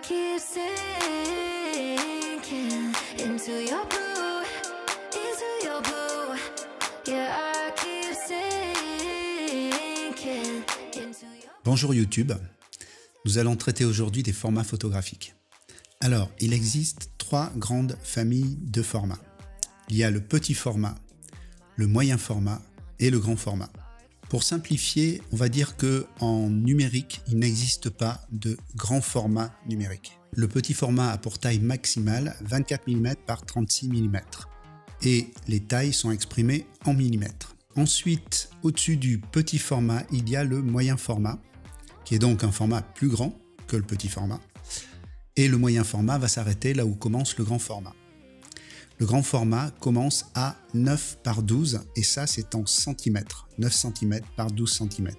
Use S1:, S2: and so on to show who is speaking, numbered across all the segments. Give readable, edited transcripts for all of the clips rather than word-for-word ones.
S1: keep sinking into your blue, yeah, I keep sinking into your...
S2: Bonjour YouTube, nous allons traiter aujourd'hui des formats photographiques. Alors, il existe trois grandes familles de formats. Il y a le petit format, le moyen format et le grand format. Pour simplifier, on va dire qu'en numérique, il n'existe pas de grand format numérique. Le petit format a pour taille maximale 24 mm par 36 mm et les tailles sont exprimées en millimètres. Ensuite, au-dessus du petit format, il y a le moyen format, qui est donc un format plus grand que le petit format. Et le moyen format va s'arrêter là où commence le grand format. Le grand format commence à 9 par 12 et ça c'est en centimètres, 9 cm par 12 cm.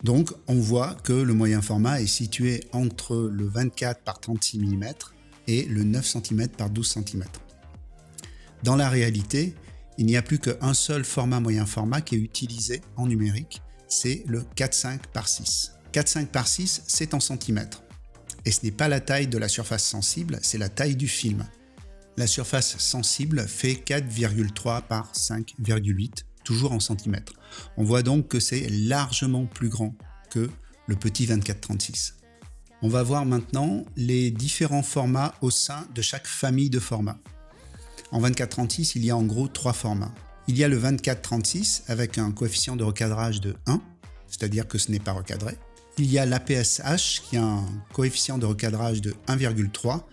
S2: Donc on voit que le moyen format est situé entre le 24 par 36 mm et le 9 cm par 12 cm. Dans la réalité, il n'y a plus qu'un seul format moyen format qui est utilisé en numérique, c'est le 4,5 par 6. 4,5 par 6 c'est en centimètres. Et ce n'est pas la taille de la surface sensible, c'est la taille du film. La surface sensible fait 4,3 par 5,8, toujours en centimètres. On voit donc que c'est largement plus grand que le petit 24-36. On va voir maintenant les différents formats au sein de chaque famille de formats. En 24-36, il y a en gros trois formats. Il y a le 24-36 avec un coefficient de recadrage de 1, c'est-à-dire que ce n'est pas recadré. Il y a l'APS-H qui a un coefficient de recadrage de 1,3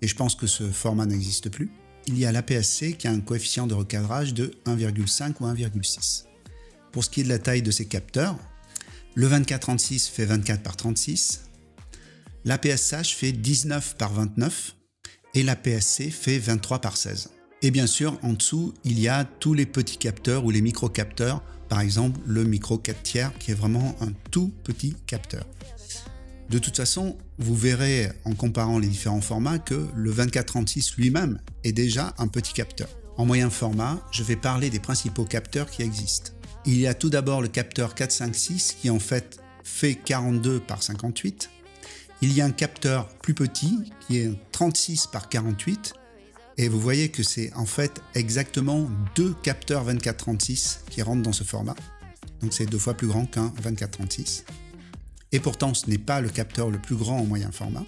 S2: et je pense que ce format n'existe plus. Il y a l'APS-C qui a un coefficient de recadrage de 1,5 ou 1,6. Pour ce qui est de la taille de ces capteurs, le 24-36 fait 24 par 36, l'APS-H fait 19 par 29 et l'APS-C fait 23 par 16. Et bien sûr, en dessous, il y a tous les petits capteurs ou les micro-capteurs, par exemple le micro 4/3 qui est vraiment un tout petit capteur. De toute façon, vous verrez en comparant les différents formats que le 24-36 lui-même est déjà un petit capteur. En moyen format, je vais parler des principaux capteurs qui existent. Il y a tout d'abord le capteur 4-5-6 qui en fait 42 par 58. Il y a un capteur plus petit qui est 36 par 48. Et vous voyez que c'est en fait exactement deux capteurs 24-36 qui rentrent dans ce format. Donc c'est deux fois plus grand qu'un 24-36. Et pourtant ce n'est pas le capteur le plus grand en moyen format.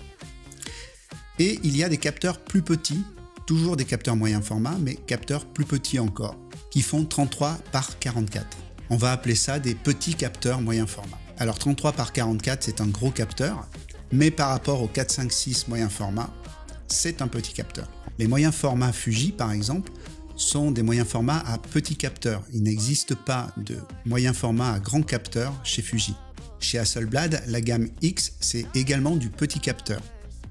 S2: Et il y a des capteurs plus petits, toujours des capteurs moyen format, mais capteurs plus petits encore, qui font 33 par 44. On va appeler ça des petits capteurs moyen format. Alors 33 par 44 c'est un gros capteur, mais par rapport au 4-5-6 moyen format, c'est un petit capteur. Les moyens formats Fuji, par exemple, sont des moyens formats à petit capteur. Il n'existe pas de moyen format à grand capteur chez Fuji. Chez Hasselblad, la gamme X, c'est également du petit capteur.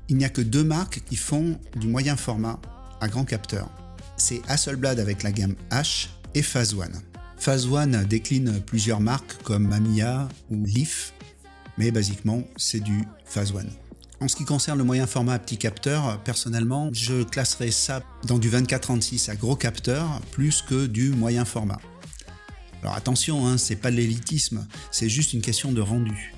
S2: Il n'y a que deux marques qui font du moyen format à grand capteur. C'est Hasselblad avec la gamme H et Phase One. Phase One décline plusieurs marques comme Mamiya ou Leaf, mais basiquement, c'est du Phase One. En ce qui concerne le moyen format à petit capteur, personnellement, je classerais ça dans du 24-36 à gros capteur plus que du moyen format. Alors attention, c'est pas de l'élitisme, c'est juste une question de rendu.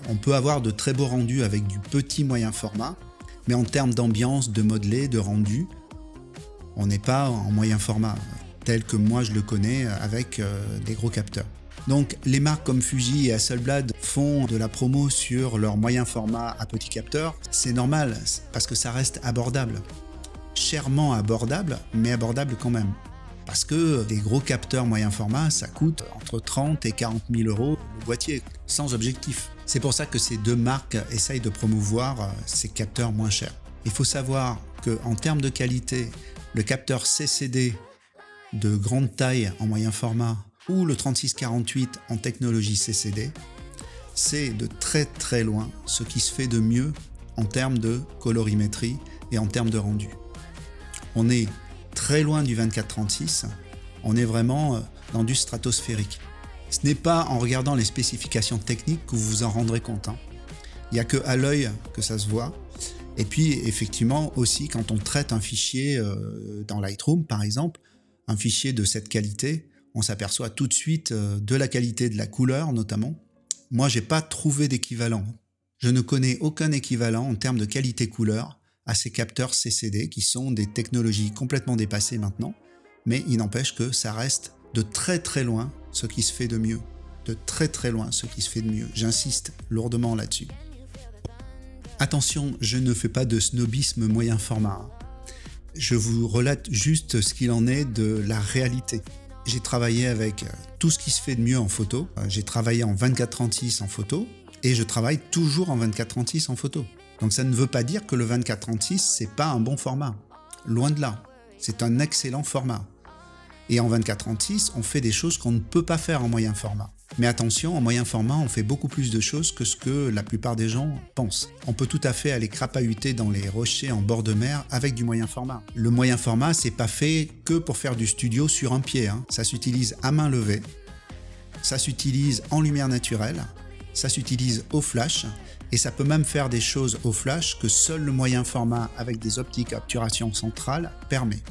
S2: On peut avoir de très beaux rendus avec du petit moyen format, mais en termes d'ambiance, de modelé, de rendu, on n'est pas en moyen format, tel que moi je le connais avec des gros capteurs. Donc les marques comme Fuji et Hasselblad font de la promo sur leur moyen format à petit capteur. C'est normal parce que ça reste abordable. Chèrement abordable, mais abordable quand même. Parce que des gros capteurs moyen format, ça coûte entre 30 et 40 000 euros le boîtier, sans objectif. C'est pour ça que ces deux marques essayent de promouvoir ces capteurs moins chers. Il faut savoir qu'en termes de qualité, le capteur CCD de grande taille en moyen format ou le 36-48 en technologie CCD, c'est de très très loin ce qui se fait de mieux en termes de colorimétrie et en termes de rendu. On est très loin du 24-36, on est vraiment dans du stratosphérique. Ce n'est pas en regardant les spécifications techniques que vous vous en rendrez compte. Il n'y a que à l'œil que ça se voit. Et puis effectivement aussi quand on traite un fichier dans Lightroom par exemple, un fichier de cette qualité, on s'aperçoit tout de suite de la qualité de la couleur notamment. Moi, j'ai pas trouvé d'équivalent. Je ne connais aucun équivalent en termes de qualité couleur à ces capteurs CCD qui sont des technologies complètement dépassées maintenant, mais il n'empêche que ça reste de très très loin ce qui se fait de mieux. De très très loin ce qui se fait de mieux. J'insiste lourdement là-dessus. Attention, je ne fais pas de snobisme moyen format. Je vous relate juste ce qu'il en est de la réalité. J'ai travaillé avec tout ce qui se fait de mieux en photo. J'ai travaillé en 24-36 en photo et je travaille toujours en 24-36 en photo. Donc ça ne veut pas dire que le 24-36 c'est pas un bon format. Loin de là. C'est un excellent format. Et en 24-36, on fait des choses qu'on ne peut pas faire en moyen format. Mais attention, en moyen format, on fait beaucoup plus de choses que ce que la plupart des gens pensent. On peut tout à fait aller crapahuter dans les rochers en bord de mer avec du moyen format. Le moyen format, c'est pas fait que pour faire du studio sur un pied. Ça s'utilise à main levée, ça s'utilise en lumière naturelle, ça s'utilise au flash, et ça peut même faire des choses au flash que seul le moyen format avec des optiques à obturation centrale permet.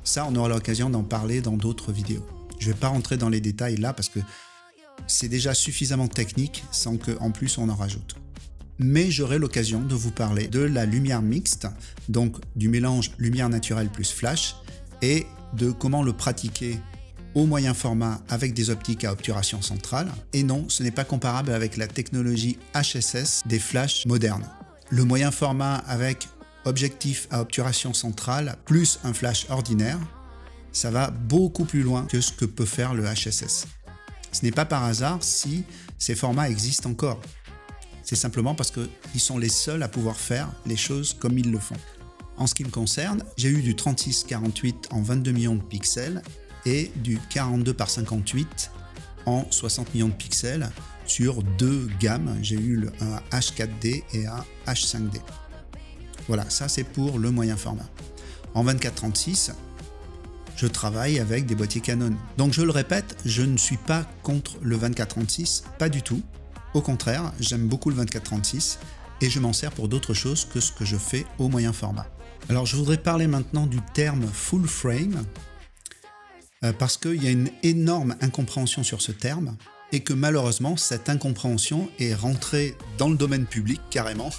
S2: Ça, on aura l'occasion d'en parler dans d'autres vidéos. Je ne vais pas rentrer dans les détails là parce que c'est déjà suffisamment technique sans qu'en plus on en rajoute. Mais j'aurai l'occasion de vous parler de la lumière mixte, donc du mélange lumière naturelle plus flash, et de comment le pratiquer au moyen format avec des optiques à obturation centrale. Et non, ce n'est pas comparable avec la technologie HSS des flashs modernes. Le moyen format avec objectif à obturation centrale plus un flash ordinaire, ça va beaucoup plus loin que ce que peut faire le HSS. Ce n'est pas par hasard si ces formats existent encore. C'est simplement parce qu'ils sont les seuls à pouvoir faire les choses comme ils le font. En ce qui me concerne, j'ai eu du 36-48 en 22 millions de pixels et du 42 par 58 en 60 millions de pixels sur deux gammes. J'ai eu un H4D et un H5D. Voilà, ça c'est pour le moyen format. En 24-36, je travaille avec des boîtiers Canon. Donc je le répète, je ne suis pas contre le 24-36, pas du tout. Au contraire, j'aime beaucoup le 24-36 et je m'en sers pour d'autres choses que ce que je fais au moyen format. Alors je voudrais parler maintenant du terme full frame parce qu'il y a une énorme incompréhension sur ce terme et que malheureusement cette incompréhension est rentrée dans le domaine public carrément.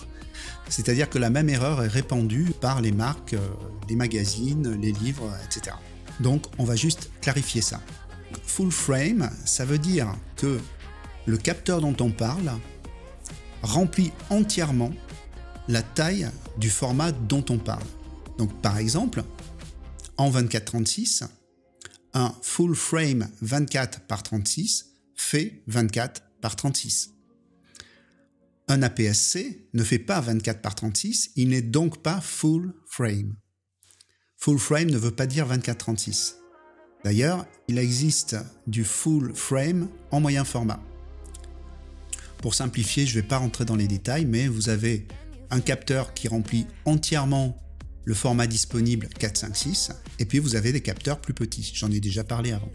S2: C'est-à-dire que la même erreur est répandue par les marques, les magazines, les livres, etc. Donc on va juste clarifier ça. Full frame, ça veut dire que le capteur dont on parle remplit entièrement la taille du format dont on parle. Donc par exemple, en 24-36, un full frame 24 par 36 fait 24 par 36. Un APS-C ne fait pas 24 par 36, il n'est donc pas full frame. Full frame ne veut pas dire 24-36. D'ailleurs, il existe du full frame en moyen format. Pour simplifier, je ne vais pas rentrer dans les détails, mais vous avez un capteur qui remplit entièrement le format disponible 4.5.6, et puis vous avez des capteurs plus petits, j'en ai déjà parlé avant.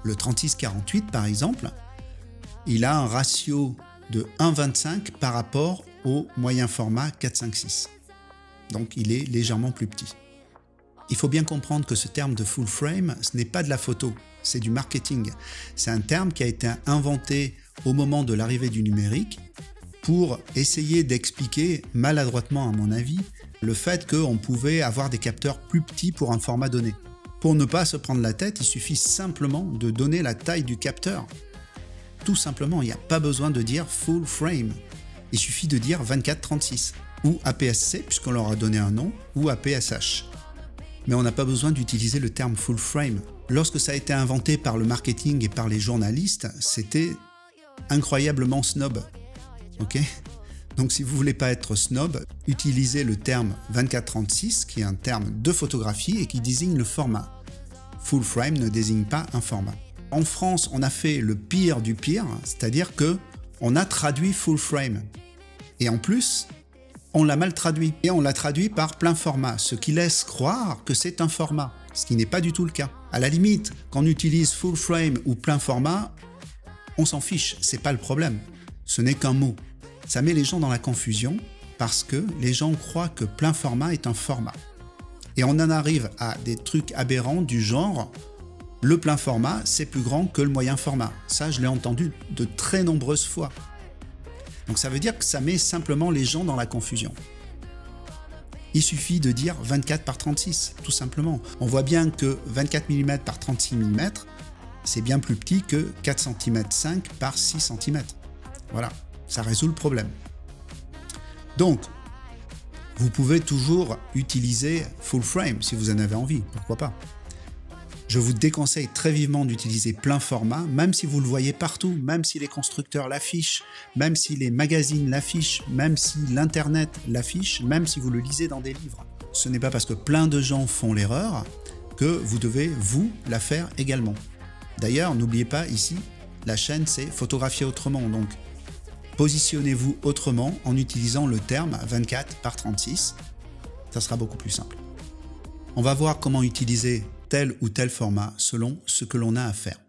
S2: Le 36-48 par exemple, il a un ratio de 1,25 par rapport au moyen format 4.5.6. Donc il est légèrement plus petit. Il faut bien comprendre que ce terme de full frame, ce n'est pas de la photo, c'est du marketing. C'est un terme qui a été inventé au moment de l'arrivée du numérique pour essayer d'expliquer, maladroitement à mon avis, le fait qu'on pouvait avoir des capteurs plus petits pour un format donné. Pour ne pas se prendre la tête, il suffit simplement de donner la taille du capteur. Tout simplement, il n'y a pas besoin de dire full frame. Il suffit de dire 24-36 ou APS-C puisqu'on leur a donné un nom ou APS-H. Mais on n'a pas besoin d'utiliser le terme full frame. Lorsque ça a été inventé par le marketing et par les journalistes, c'était incroyablement snob. Ok ? Donc si vous ne voulez pas être snob, utilisez le terme 24-36 qui est un terme de photographie et qui désigne le format. Full frame ne désigne pas un format. En France, on a fait le pire du pire, c'est-à-dire que on a traduit full frame. Et en plus, on l'a mal traduit. Et on l'a traduit par plein format, ce qui laisse croire que c'est un format, ce qui n'est pas du tout le cas. À la limite, quand on utilise full frame ou plein format, on s'en fiche, c'est pas le problème. Ce n'est qu'un mot. Ça met les gens dans la confusion parce que les gens croient que plein format est un format. Et on en arrive à des trucs aberrants du genre le plein format, c'est plus grand que le moyen format. Ça, je l'ai entendu de très nombreuses fois. Donc ça veut dire que ça met simplement les gens dans la confusion. Il suffit de dire 24 par 36, tout simplement. On voit bien que 24 mm par 36 mm, c'est bien plus petit que 4 cm 5 par 6 cm. Voilà, ça résout le problème. Donc, vous pouvez toujours utiliser full frame si vous en avez envie, pourquoi pas. Je vous déconseille très vivement d'utiliser plein format, même si vous le voyez partout, même si les constructeurs l'affichent, même si les magazines l'affichent, même si l'internet l'affiche, même si vous le lisez dans des livres. Ce n'est pas parce que plein de gens font l'erreur que vous devez, vous, la faire également. D'ailleurs, n'oubliez pas ici, la chaîne c'est photographier autrement, donc positionnez-vous autrement en utilisant le terme 24 par 36, ça sera beaucoup plus simple. On va voir comment utiliser tel ou tel format selon ce que l'on a à faire.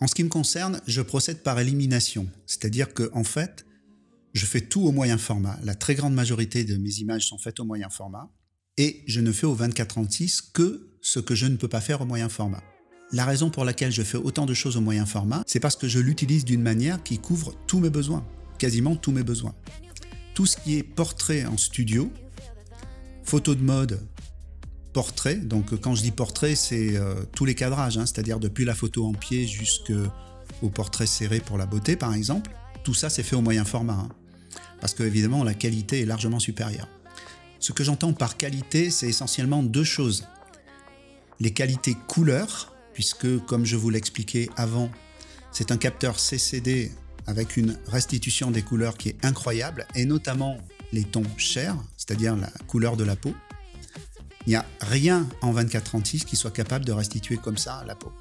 S2: En ce qui me concerne, je procède par élimination, c'est-à-dire que en fait, je fais tout au moyen format. La très grande majorité de mes images sont faites au moyen format et je ne fais au 24-36 que ce que je ne peux pas faire au moyen format. La raison pour laquelle je fais autant de choses au moyen format, c'est parce que je l'utilise d'une manière qui couvre tous mes besoins, quasiment tous mes besoins. Tout ce qui est portrait en studio, photo de mode, portrait, donc quand je dis portrait, c'est tous les cadrages, hein, c'est-à-dire depuis la photo en pied jusqu'au portrait serré pour la beauté par exemple, tout ça c'est fait au moyen format, hein, parce que évidemment la qualité est largement supérieure. Ce que j'entends par qualité, c'est essentiellement deux choses. Les qualités couleurs, puisque comme je vous l'expliquais avant, c'est un capteur CCD avec une restitution des couleurs qui est incroyable, et notamment les tons chers, c'est-à-dire la couleur de la peau. Il n'y a rien en 24-36 qui soit capable de restituer comme ça la peau.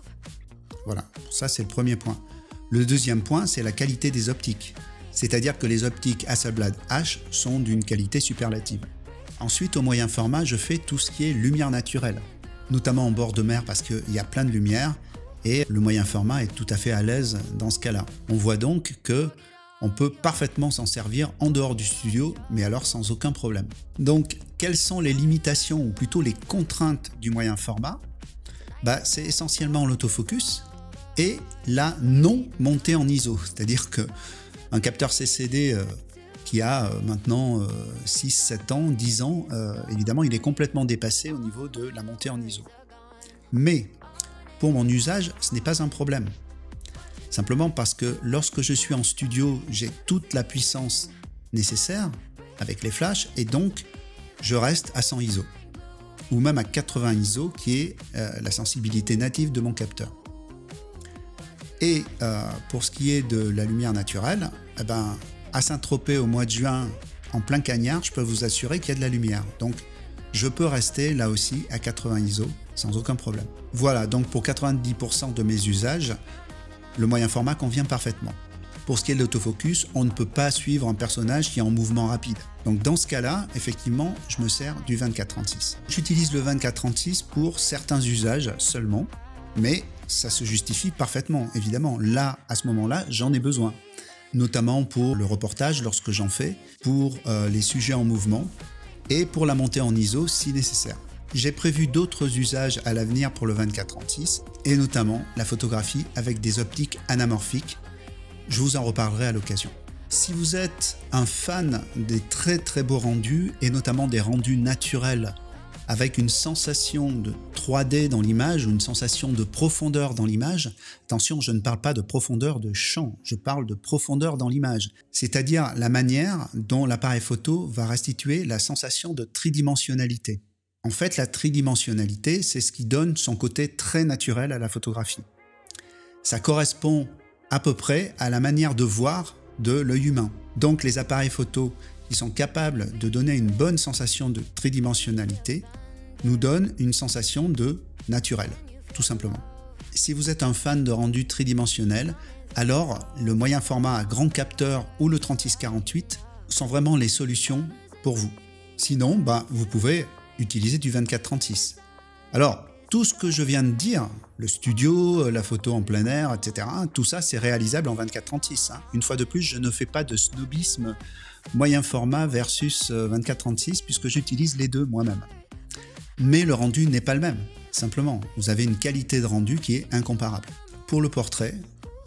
S2: Voilà, ça c'est le premier point. Le deuxième point, c'est la qualité des optiques. C'est-à-dire que les optiques Hasselblad H sont d'une qualité superlative. Ensuite, au moyen format, je fais tout ce qui est lumière naturelle, notamment en bord de mer parce qu'il y a plein de lumière et le moyen format est tout à fait à l'aise dans ce cas-là. On voit donc que on peut parfaitement s'en servir en dehors du studio, mais alors sans aucun problème. Donc, quelles sont les limitations, ou plutôt les contraintes du moyen format? C'est essentiellement l'autofocus et la non-montée en ISO. C'est-à-dire qu'un capteur CCD qui a maintenant 6, 7 ans, 10 ans, évidemment, il est complètement dépassé au niveau de la montée en ISO. Mais, pour mon usage, ce n'est pas un problème. Simplement parce que lorsque je suis en studio, j'ai toute la puissance nécessaire avec les flashs et donc je reste à 100 ISO ou même à 80 ISO qui est la sensibilité native de mon capteur. Et pour ce qui est de la lumière naturelle, à Saint-Tropez au mois de juin en plein cagnard, je peux vous assurer qu'il y a de la lumière. Donc je peux rester là aussi à 80 ISO sans aucun problème. Voilà, donc pour 90% de mes usages, le moyen format convient parfaitement. Pour ce qui est de l'autofocus, on ne peut pas suivre un personnage qui est en mouvement rapide. Donc dans ce cas-là, effectivement, je me sers du 24-36. J'utilise le 24-36 pour certains usages seulement, mais ça se justifie parfaitement, évidemment. Là, à ce moment-là, j'en ai besoin. Notamment pour le reportage lorsque j'en fais, pour les sujets en mouvement et pour la montée en ISO si nécessaire. J'ai prévu d'autres usages à l'avenir pour le 24-36 et notamment la photographie avec des optiques anamorphiques. Je vous en reparlerai à l'occasion. Si vous êtes un fan des très très beaux rendus et notamment des rendus naturels avec une sensation de 3D dans l'image ou une sensation de profondeur dans l'image, attention, je ne parle pas de profondeur de champ, je parle de profondeur dans l'image, c'est-à-dire la manière dont l'appareil photo va restituer la sensation de tridimensionnalité. En fait, la tridimensionnalité, c'est ce qui donne son côté très naturel à la photographie. Ça correspond à peu près à la manière de voir de l'œil humain. Donc les appareils photo qui sont capables de donner une bonne sensation de tridimensionnalité nous donnent une sensation de naturel, tout simplement. Si vous êtes un fan de rendu tridimensionnel, alors le moyen format à grand capteur ou le 36-48 sont vraiment les solutions pour vous. Sinon, vous pouvez utiliser du 24-36. Alors, tout ce que je viens de dire, le studio, la photo en plein air, etc., tout ça, c'est réalisable en 24-36. Une fois de plus, je ne fais pas de snobisme moyen format versus 24-36, puisque j'utilise les deux moi-même. Mais le rendu n'est pas le même, simplement. Vous avez une qualité de rendu qui est incomparable. Pour le portrait,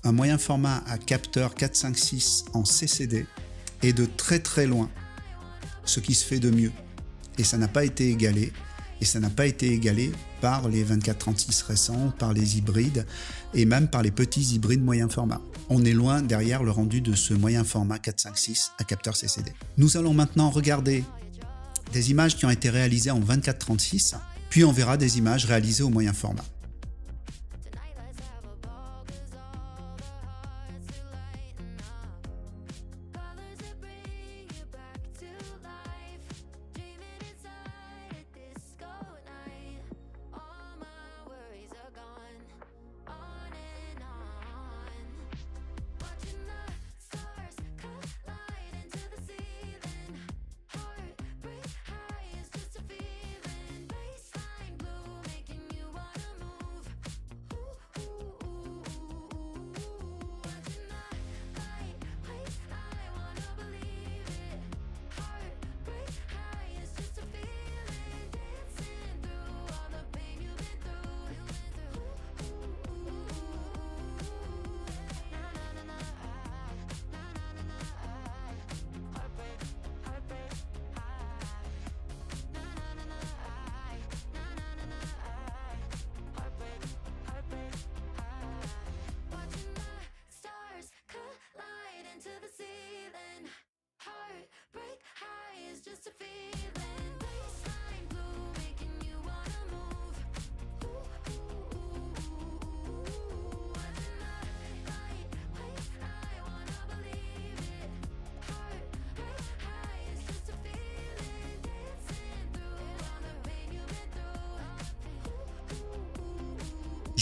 S2: un moyen format à capteur 456 en CCD est de très très loin ce qui se fait de mieux. Et ça n'a pas été égalé. Et ça n'a pas été égalé par les 24-36 récents, par les hybrides et même par les petits hybrides moyen format. On est loin derrière le rendu de ce moyen format 4.5.6 à capteur CCD. Nous allons maintenant regarder des images qui ont été réalisées en 24-36, puis on verra des images réalisées au moyen format.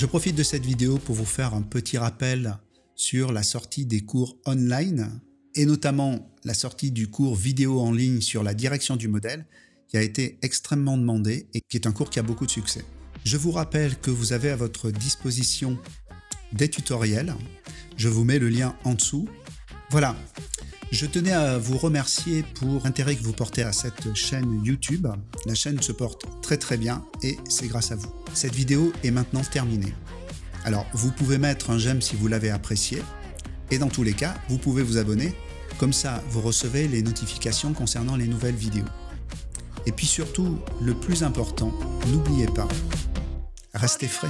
S2: Je profite de cette vidéo pour vous faire un petit rappel sur la sortie des cours online et notamment la sortie du cours vidéo en ligne sur la direction du modèle qui a été extrêmement demandé et qui est un cours qui a beaucoup de succès. Je vous rappelle que vous avez à votre disposition des tutoriels. Je vous mets le lien en dessous. Voilà. Je tenais à vous remercier pour l'intérêt que vous portez à cette chaîne YouTube. La chaîne se porte très très bien et c'est grâce à vous. Cette vidéo est maintenant terminée. Alors, vous pouvez mettre un j'aime si vous l'avez apprécié. Et dans tous les cas, vous pouvez vous abonner. Comme ça, vous recevez les notifications concernant les nouvelles vidéos. Et puis surtout, le plus important, n'oubliez pas, restez frais.